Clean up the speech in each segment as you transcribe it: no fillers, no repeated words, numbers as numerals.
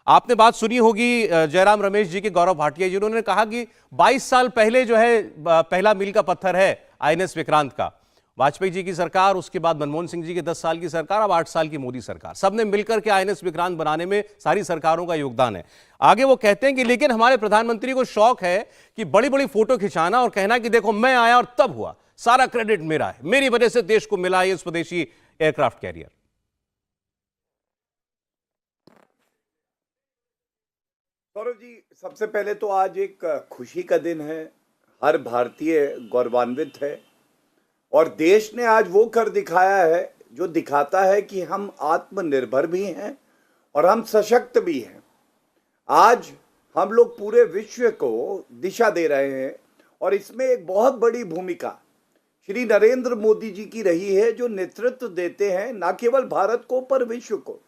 आपने बात सुनी होगी जयराम रमेश जी के, गौरव भाटिया जी, उन्होंने कहा कि 22 साल पहले जो है पहला मील का पत्थर है आईएनएस विक्रांत का। वाजपेयी जी की सरकार, उसके बाद मनमोहन सिंह जी की 10 साल की सरकार, अब 8 साल की मोदी सरकार, सबने मिलकर के आईएनएस विक्रांत बनाने में सारी सरकारों का योगदान है। आगे वो कहते हैं कि लेकिन हमारे प्रधानमंत्री को शौक है कि बड़ी बड़ी फोटो खिंचाना और कहना कि देखो मैं आया और तब हुआ, सारा क्रेडिट मेरा है, मेरी वजह से देश को मिला ये स्वदेशी एयरक्राफ्ट कैरियर। सौरभ जी, सबसे पहले तो आज एक खुशी का दिन है, हर भारतीय गौरवान्वित है और देश ने आज वो कर दिखाया है जो दिखाता है कि हम आत्मनिर्भर भी हैं और हम सशक्त भी हैं। आज हम लोग पूरे विश्व को दिशा दे रहे हैं और इसमें एक बहुत बड़ी भूमिका श्री नरेंद्र मोदी जी की रही है, जो नेतृत्व देते हैं न केवल भारत को पर विश्व को।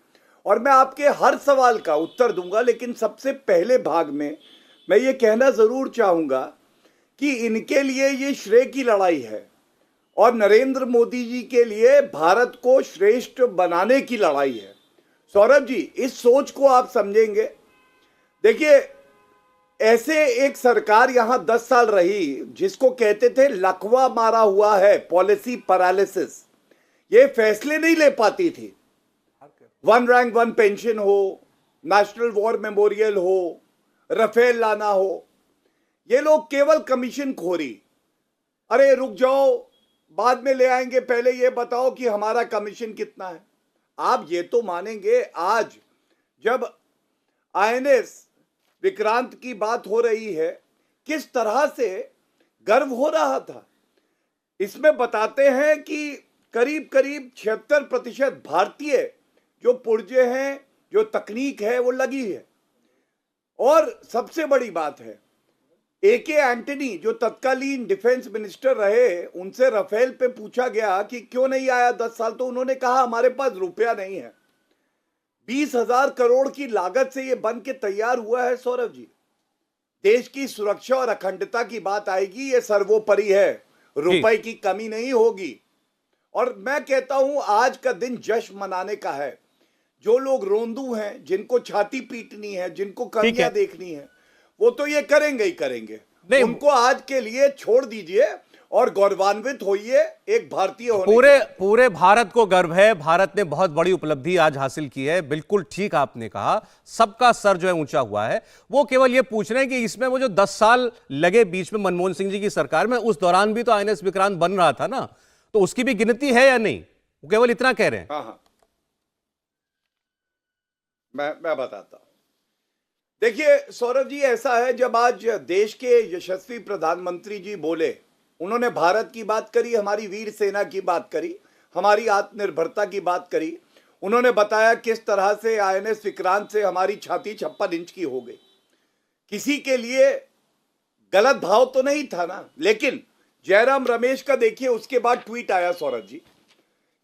और मैं आपके हर सवाल का उत्तर दूंगा, लेकिन सबसे पहले भाग में मैं ये कहना जरूर चाहूंगा कि इनके लिए ये श्रेय की लड़ाई है और नरेंद्र मोदी जी के लिए भारत को श्रेष्ठ बनाने की लड़ाई है। सौरभ जी, इस सोच को आप समझेंगे। देखिए, ऐसे एक सरकार यहां 10 साल रही जिसको कहते थे लकवा मारा हुआ है, पॉलिसी पैरालिसिस, ये फैसले नहीं ले पाती थी। वन रैंक वन पेंशन हो, नेशनल वॉर मेमोरियल हो, राफेल लाना हो, ये लोग केवल कमीशन खोरी, अरे रुक जाओ बाद में ले आएंगे, पहले ये बताओ कि हमारा कमीशन कितना है। आप ये तो मानेंगे, आज जब आईएनएस विक्रांत की बात हो रही है, किस तरह से गर्व हो रहा था। इसमें बताते हैं कि करीब करीब 76% भारतीय जो पुर्जे हैं, जो तकनीक है वो लगी है। और सबसे बड़ी बात है, एके एंटनी जो तत्कालीन डिफेंस मिनिस्टर रहे, उनसे राफेल पे पूछा गया कि क्यों नहीं आया 10 साल, तो उन्होंने कहा हमारे पास रुपया नहीं है। 20,000 करोड़ की लागत से ये बन के तैयार हुआ है। सौरभ जी, देश की सुरक्षा और अखंडता की बात आएगी, ये सर्वोपरि है, रुपए की कमी नहीं होगी। और मैं कहता हूं आज का दिन जश्न मनाने का है। जो लोग रोंदू हैं, जिनको छाती पीटनी है, जिनको कमियां देखनी है, वो तो ये करेंगे ही करेंगे। उनको आज के लिए छोड़ दीजिए और गौरवान्वित होइए एक भारतीय होने। पूरे भारत को गर्व है, भारत ने बहुत बड़ी उपलब्धि आज हासिल की है। बिल्कुल ठीक आपने कहा, सबका सर जो है ऊंचा हुआ है। वो केवल ये पूछ रहे हैं कि इसमें वो जो 10 साल लगे बीच में मनमोहन सिंह जी की सरकार में, उस दौरान भी तो आईएनएस विक्रांत बन रहा था ना, तो उसकी भी गिनती है या नहीं, वो केवल इतना कह रहे हैं। हाँ, मैं बताता हूं। देखिए सौरभ जी, ऐसा है, जब आज देश के यशस्वी प्रधानमंत्री जी बोले, उन्होंने भारत की बात करी, हमारी वीर सेना की बात करी, हमारी आत्मनिर्भरता की बात करी, उन्होंने बताया किस तरह से आईएनएस विक्रांत से हमारी छाती 56 इंच की हो गई। किसी के लिए गलत भाव तो नहीं था ना। लेकिन जयराम रमेश का देखिए, उसके बाद ट्वीट आया सौरभ जी।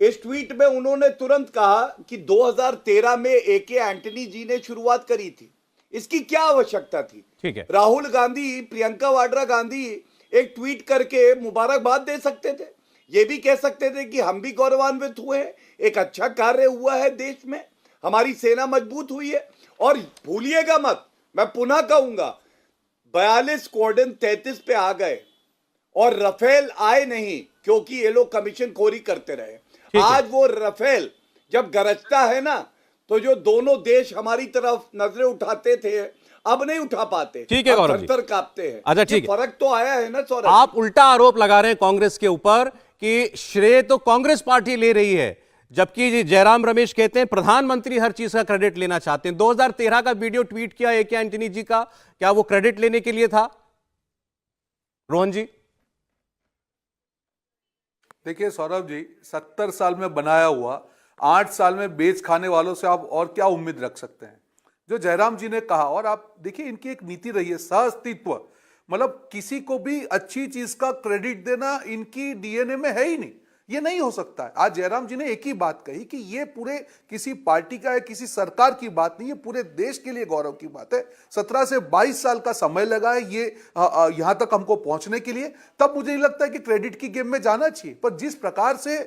इस ट्वीट में उन्होंने तुरंत कहा कि 2013 में एके एंटनी जी ने शुरुआत करी थी, इसकी क्या आवश्यकता थी। ठीक है, राहुल गांधी, प्रियंका वाड्रा गांधी एक ट्वीट करके मुबारकबाद दे सकते थे, ये भी कह सकते थे कि हम भी गौरवान्वित हुए हैं, एक अच्छा कार्य हुआ है देश में, हमारी सेना मजबूत हुई है। और भूलिएगा मत, मैं पुनः कहूंगा, 42 स्क्वाड्रन 33 पे आ गए और राफेल आए नहीं, क्योंकि ये लोग कमीशन खोरी करते रहे। आज वो राफेल जब गरजता है ना, तो जो दोनों देश हमारी तरफ नजरें उठाते थे, अब नहीं उठा पाते। ठीक है गौरव जी, कांपते हैं। अच्छा ठीक है, फर्क तो आया है ना सौरभ। आप उल्टा आरोप लगा रहे हैं कांग्रेस के ऊपर कि श्रेय तो कांग्रेस पार्टी ले रही है, जबकि जयराम रमेश कहते हैं प्रधानमंत्री हर चीज का क्रेडिट लेना चाहते हैं। 2013 का वीडियो ट्वीट किया एके एंटनी जी का, क्या वो क्रेडिट लेने के लिए था? रोहन जी, देखिए सौरभ जी, 70 साल में बनाया हुआ 8 साल में बेच खाने वालों से आप और क्या उम्मीद रख सकते हैं। जो जयराम जी ने कहा, और आप देखिए इनकी एक नीति रही है सह अस्तित्व, मतलब किसी को भी अच्छी चीज का क्रेडिट देना इनकी डीएनए में है ही नहीं, ये नहीं हो सकता है। आज जयराम जी ने एक ही बात कही कि ये पूरे किसी पार्टी का है, किसी सरकार की बात नहीं, ये पूरे देश के लिए गौरव की बात है। 17 से 22 साल का समय लगा है ये यहां तक हमको पहुंचने के लिए, तब मुझे नहीं लगता है कि क्रेडिट की गेम में जाना चाहिए। पर जिस प्रकार से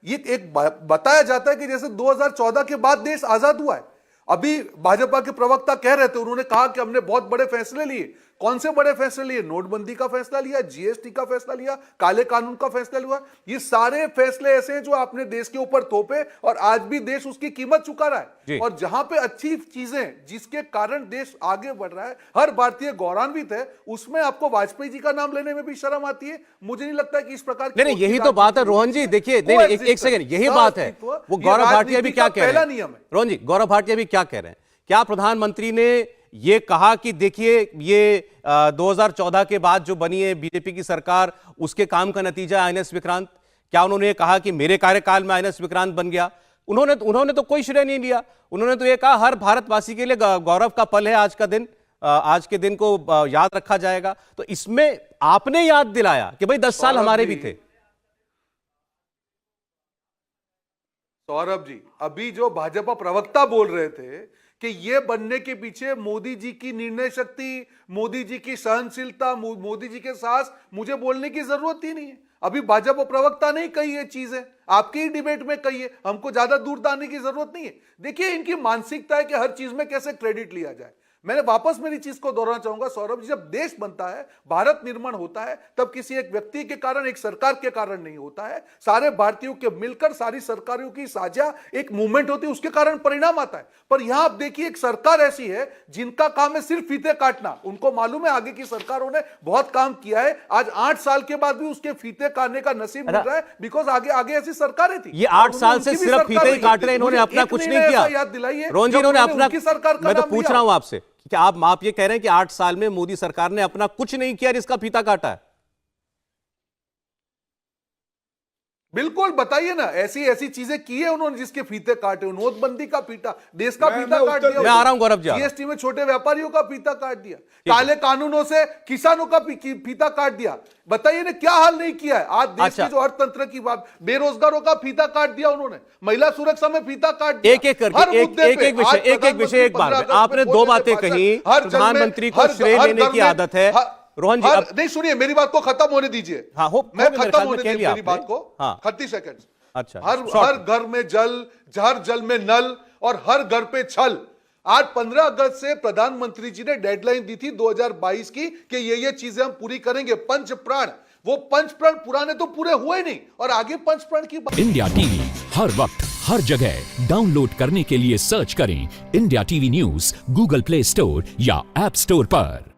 ये एक बताया जाता है कि जैसे 2014 के बाद देश आजाद हुआ है अभी भाजपा के प्रवक्ता कह रहे थे, उन्होंने कहा कि हमने बहुत बड़े फैसले लिए। कौन से बड़े फैसले लिए? नोटबंदी का फैसला लिया, जीएसटी का फैसला लिया, काले कानून का फैसला लिया। ये सारे फैसले ऐसे हैं जो आपने देश के ऊपर थोपे और आज भी देश उसकी कीमत चुका रहा है। और जहां पे अच्छी चीजें जिसके कारण देश आगे बढ़ रहा है, हर भारतीय गौरवान्वित है, उसमें आपको वाजपेयी जी का नाम लेने में भी शर्म आती है। मुझे नहीं लगता कि इस प्रकार नहीं, यही तो बात है रोहन जी। देखिए एक सेकंड, यही बात है। वो गौरव भाटिया भी क्या कह रहे हैं, रोहन जी, गौरव भाटिया भी क्या कह रहे हैं? क्या प्रधानमंत्री ने ये कहा कि देखिए ये 2014 के बाद जो बनी है बीजेपी की सरकार, उसके काम का नतीजा आईएनएस विक्रांत? क्या उन्होंने ये कहा कि मेरे कार्यकाल में आईएनएस विक्रांत बन गया? उन्होंने तो कोई श्रेय नहीं लिया। उन्होंने तो ये कहा हर भारतवासी के लिए गौरव का पल है आज का दिन, आज के दिन को याद रखा जाएगा। तो इसमें आपने याद दिलाया कि भाई 10 साल हमारे भी थे। सौरभ जी, अभी जो भाजपा प्रवक्ता बोल रहे थे कि ये बनने के पीछे मोदी जी की निर्णय शक्ति, मोदी जी की सहनशीलता, मोदी जी के साहस, मुझे बोलने की जरूरत ही नहीं है। अभी भाजपा प्रवक्ता नहीं कही ये चीजें, आपकी ही डिबेट में कही है, हमको ज्यादा दूर जाने की जरूरत नहीं है। देखिए इनकी मानसिकता है कि हर चीज में कैसे क्रेडिट लिया जाए। मैंने वापस मेरी चीज को दोहराना चाहूंगा सौरभ जी, जब देश बनता है, भारत निर्माण होता है, तब किसी एक व्यक्ति के कारण, एक सरकार के कारण नहीं होता है। सारे भारतीयों के मिलकर, सारी सरकारों की साझा एक मूवमेंट होती है, उसके कारण परिणाम आता है। पर यहां आप देखिए एक सरकार ऐसी है जिनका काम है सिर्फ फीते काटना। उनको मालूम है आगे की सरकारों ने बहुत काम किया है, आज 8 साल के बाद भी उसके फीते काटने का नसीब मिल रहा है, बिकॉज आगे ऐसी सरकारें थी। ये 8 साल से सिर्फ फीते ही काट रहे, इन्होंने अपना कुछ नहीं किया। याद दिलाइए रोहन जी, इन्होंने अपना, सरकार, मैं तो पूछ रहा हूं आपसे कि आप ये कह रहे हैं कि 8 साल में मोदी सरकार ने अपना कुछ नहीं किया जिसका फीता काटा है? बिल्कुल, बताइए ना, ऐसी चीजें की है उन्होंने जिसके फीते काटे। नोटबंदी का फीता, देश का फीता काट दिया। मैं आ रहा हूं गौरव जी। जीएसटी में छोटे व्यापारियों का फीता काट दिया, काले कानूनों से किसानों का फीता काट दिया। बताइए ना क्या हाल नहीं किया है। आज देश के जो अर्थतंत्र की बात, बेरोजगारों का फीता काट दिया उन्होंने, महिला सुरक्षा में फीता काट दिया। एक करके एक विषय एक बार में आपने 2 बातें कही। प्रधानमंत्री को श्रेय लेने की आदत है रोहन जी। नहीं सुनिए, मेरी बात को खत्म होने दीजिए। हाँ, मैं खत्म होने दीजिए मेरी बात को। 30 सेकंड। अच्छा, हर घर में जल, हर जल में नल और हर घर पे छल। आज 15 अगस्त से प्रधानमंत्री जी ने डेडलाइन दी थी 2022 की कि ये चीजें हम पूरी करेंगे। पंच प्राण, वो पंच प्राण पुराने तो पूरे हुए नहीं और आगे पंच प्राण की बात। इंडिया टीवी हर वक्त हर जगह डाउनलोड करने के लिए सर्च करें India TV news Google play store या ऐप स्टोर पर।